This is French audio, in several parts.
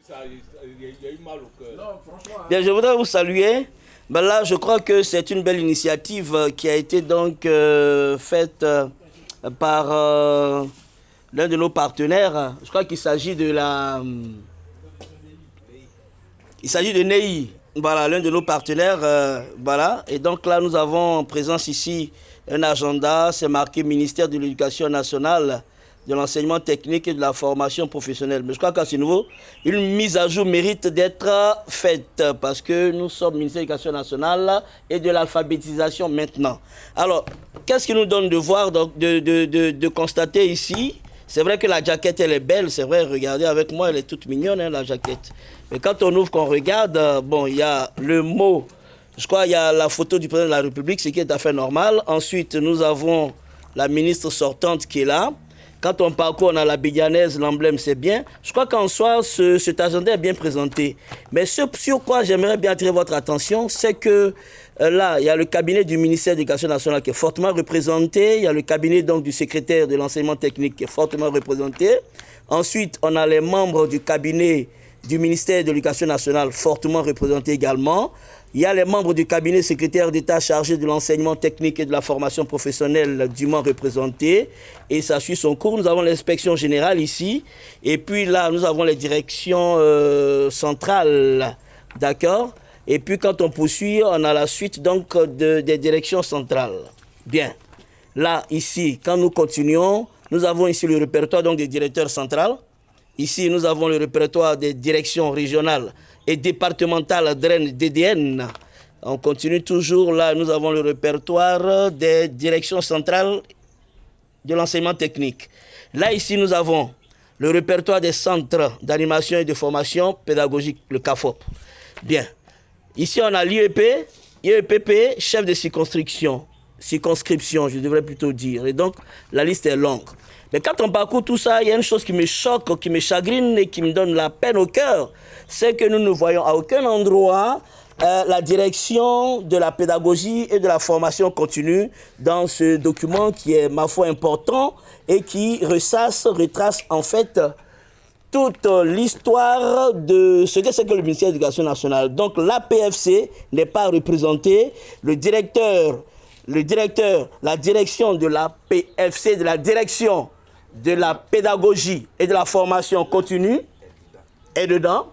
Il y a eu mal au cœur. Non, franchement. Bien, je voudrais vous saluer. Ben là, je crois que c'est une belle initiative qui a été donc faite par l'un de nos partenaires. Je crois qu'il s'agit de la... Il s'agit de NEI. Voilà, l'un de nos partenaires. Voilà. Et donc là, nous avons en présence ici un agenda. C'est marqué ministère de l'Éducation nationale, de l'enseignement technique et de la formation professionnelle. Mais je crois qu'à ce niveau, une mise à jour mérite d'être faite parce que nous sommes ministère de l'Éducation nationale et de l'alphabétisation maintenant. Alors, qu'est-ce qui nous donne de voir, donc, de constater ici? C'est vrai que la jaquette, elle est belle, c'est vrai, regardez avec moi, elle est toute mignonne, hein, la jaquette. Mais quand on ouvre, qu'on regarde, bon, il y a le mot, je crois il y a la photo du président de la République, ce qui est tout à fait normal. Ensuite, nous avons la ministre sortante qui est là. Quand on parcourt, on a la béganaise, l'emblème, c'est bien. Je crois qu'en soi, cet agenda est bien présenté. Mais ce sur quoi j'aimerais bien attirer votre attention, c'est que là, il y a le cabinet du ministère de l'Éducation nationale qui est fortement représenté. Il y a le cabinet donc, du secrétaire de l'enseignement technique qui est fortement représenté. Ensuite, on a les membres du cabinet du ministère de l'Éducation nationale fortement représentés également. Il y a les membres du cabinet secrétaire d'État chargé de l'enseignement technique et de la formation professionnelle dûment représentés. Et ça suit son cours. Nous avons l'inspection générale ici. Et puis là, nous avons les directions centrales. D'accord? Et puis quand on poursuit, on a la suite donc des directions centrales. Bien. Là, ici, quand nous continuons, nous avons ici le répertoire donc, des directeurs centrales. Ici, nous avons le répertoire des directions régionales et départementales DDN. On continue toujours. Là, nous avons le répertoire des directions centrales de l'enseignement technique. Là, ici, nous avons le répertoire des centres d'animation et de formation pédagogique, le CAFOP. Bien. Ici, on a l'IEPP, chef de circonscription, je devrais plutôt dire. Et donc, la liste est longue. Mais quand on parcourt tout ça, il y a une chose qui me choque, qui me chagrine et qui me donne la peine au cœur. C'est que nous ne voyons à aucun endroit la direction de la pédagogie et de la formation continue dans ce document qui est, ma foi, important et qui retrace en fait toute l'histoire de ce que c'est que le ministère de l'Éducation nationale. Donc l'APFC n'est pas représenté, la direction de l'APFC, de la direction de la pédagogie et de la formation continue est dedans,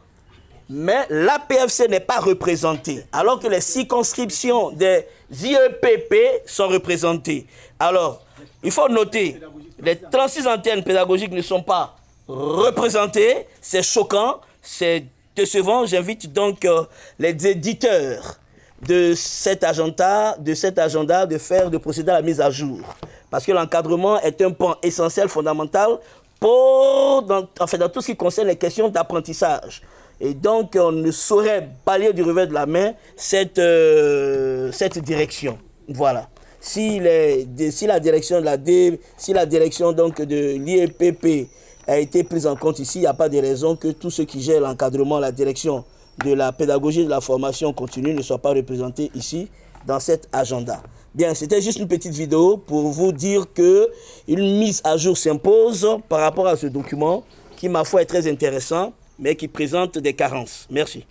mais l'APFC n'est pas représentée, alors que les circonscriptions des IEPP sont représentées. Alors, il faut noter, les 36 antennes pédagogiques ne sont pas représentées, c'est choquant, c'est décevant. J'invite donc les éditeurs de cet agenda de procéder à la mise à jour. Parce que l'encadrement est un point essentiel, fondamental, dans tout ce qui concerne les questions d'apprentissage. Et donc, on ne saurait balayer du revers de la main cette direction. Voilà. Si la direction donc, de l'IEPP a été prise en compte ici, il n'y a pas de raison que tous ceux qui gèrent l'encadrement, la direction de la pédagogie et de la formation continue ne soient pas représentés ici dans cet agenda. Bien, c'était juste une petite vidéo pour vous dire qu'une mise à jour s'impose par rapport à ce document qui, ma foi, est très intéressant, mais qui présente des carences. Merci.